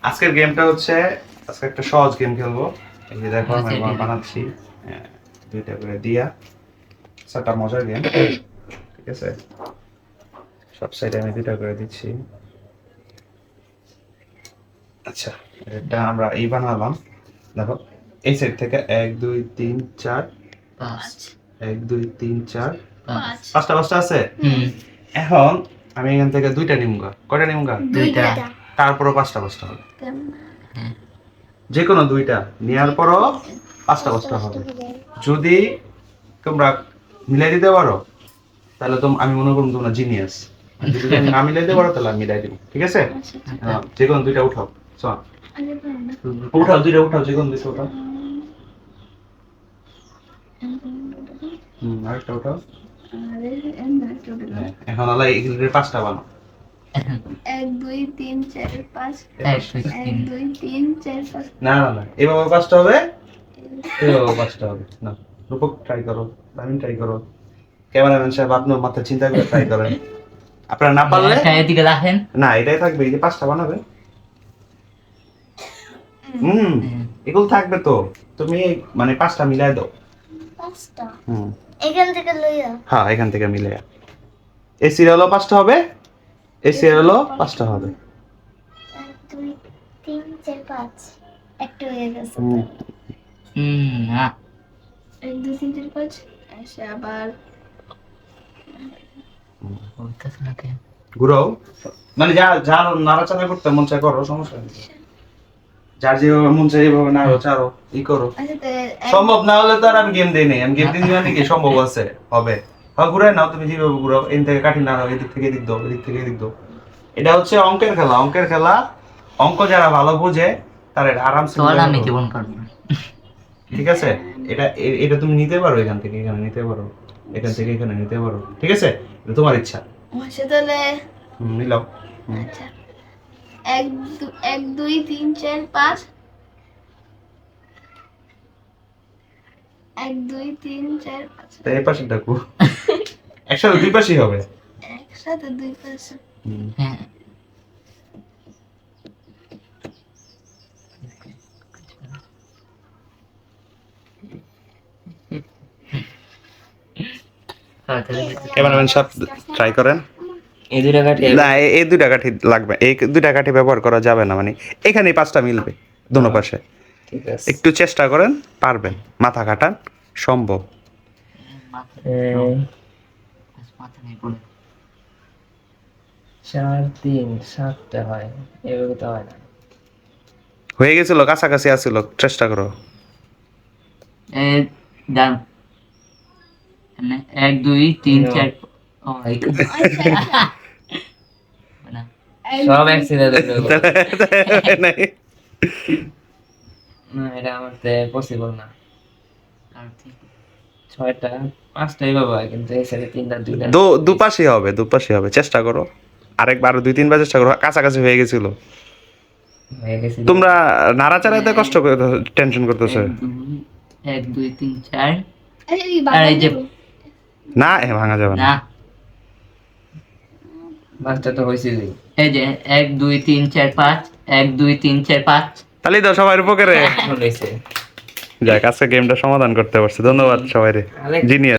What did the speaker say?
আজকের গেমটা হচ্ছে আজকে একটা সহজ গেম খেলবো। এই যে দেখো আমি বানাচ্ছি দুইটা করে দিয়া। সেটা মজার গেম, ঠিক আছে? সব সাইডে আমি দুইটা করে দিচ্ছি। আচ্ছা, এটা আমরা এই বানালাম। দেখো এই সাইড থেকে 1 2 3 4 5 1 2 3 4 5 পাঁচটা পাঁচটা আছে। এখন আমি এখান থেকে দুইটা নিমগা। কয়টা নিমগা? দুইটা। তারপরও পাঁচটা পাঁচটা হবে। যে কোনো দুইটা নেওয়ার পরও পাঁচটা পাঁচটা হবে। যদি তোমরা মিলাই দিতে পারো তাহলে আমি মনে করবো তোমরা জিনিয়াস। যদি তুমি না মিলাই দিতে পারো তাহলে আমি মিলাই দিব, ঠিক আছে? যে কোনো দুইটা উঠাও। চল উঠাও, দুইটা উঠাও, যে কোনো দুইটা উঠাও। আরেকটা উঠাও। এখন আলা এগুলোর পাঁচটা বানাও। 1 2 3 4 5 1 2 3 4 5 না না না, এভাবে পাঁচটা হবে, এভাবে পাঁচটা হবে। না, রূপক ট্রাই করো, আমি ট্রাই করো, ক্যামেরাম্যান সাহেব আপনার মাথায় চিন্তা করে ট্রাই করেন। আপনারা না পারলে এদিকে রাখেন। না, এটাই থাকবে, এই যে পাঁচটা বানাবে। এগুলো থাকবে তো, তুমি মানে পাঁচটা মিলাই দাও। পাঁচটা এখান থেকে লইয়া। হ্যাঁ, এখান থেকে মিলে এই সিরিয়ালও পাঁচটা হবে, এই সিরিয়ালও পাঁচটা হবে। 1 2 3 4 5 একটা হয়ে গেছে। না 1 2 3 4 5 এসে আবার বলতেছ না কেন? ঘুরাও, মানে যার নাড়াচাড়া করতে মন চায় করো, সমস্যা নেই। যার যেভাবে মন চায় এইভাবে নাড়াচাড়ো ই করো। সম্ভব না হলে তো আর আমি গেম দিই নাই, আমি গেম দিই মানে কি সম্ভব আছে হবে। হ্যাঁ, ঘুরাই নাও তুমি যেভাবে ঘুরাও, এদিক থেকে কাঠি নাড়াও, এদিক থেকে এদিক দাও, এদিক থেকে এদিক দাও। এটা হচ্ছে অঙ্কের খেলা, অঙ্কের খেলা। অঙ্ক যারা ভালো বোঝে তারা এটা আরামসে তাহলে আমি কেমন পারবো না। ঠিক আছে? এটা তুমি নিতে পারো, এখান থেকে এখানে নিতে পারো, এখান থেকে এখানে নিতে পারো, ঠিক আছে? এটা তোমার ইচ্ছা। আচ্ছা তাহলে নিলাম। আচ্ছা 1 2 3 4 5 1 2 3 4 5 তাই এই পাশে ডাকো। একসাথে দুই পাশেই হবে। একসাথে দুই পাশে। হ্যাঁ ক্যামেরাম্যান সাহেব ট্রাই করেন। এই দুইটা কাটি না, এই দুইটা কাঠি লাগবে, এই দুইটা কাঠি ব্যবহার করা যাবে না, মানে এখানেই পাঁচটা মিলবে দোনো পাশে। ঠিক আছে। একটু চেষ্টা করেন, পারবেন, মাথা খাটান, সম্ভব। মাথা নেই বলে 4 3 7টা হয়, এভাবে তো হয় না। হয়ে গেছিল, কাছাকাছি আসছিল, চেষ্টা করো। ডান 1 2 3 4 ও এই না সব একসাথে দেখবে। নাই। না, এটা আমার পসিবল না। আর ঠিক 6টা 5টা এইভাবে হয়, কিন্তু এই সাইডে 3টা 2টা দুপাশে হবে, দুপাশে হবে, চেষ্টা করো। আরেকবার 2 3 বার চেষ্টা করো, কাছাকাছি হয়ে গেছিল। হয়ে গেছে। তোমরা নাড়াচাড়াতে কষ্ট করে টেনশন করতেছো। 1 2 3 4 এই আর এই যে না, ভাঙা যাবে না। না 5টা তো হয়েছে। এই যে 1 2 3 4 5 1 2 3 4 5 তাহলে তো সবাই উপকারে হয়েছে। যাক, আজকে গেমটা সমাধান করতে পারছি। ধন্যবাদ সবাই রে, জিনিয়াস।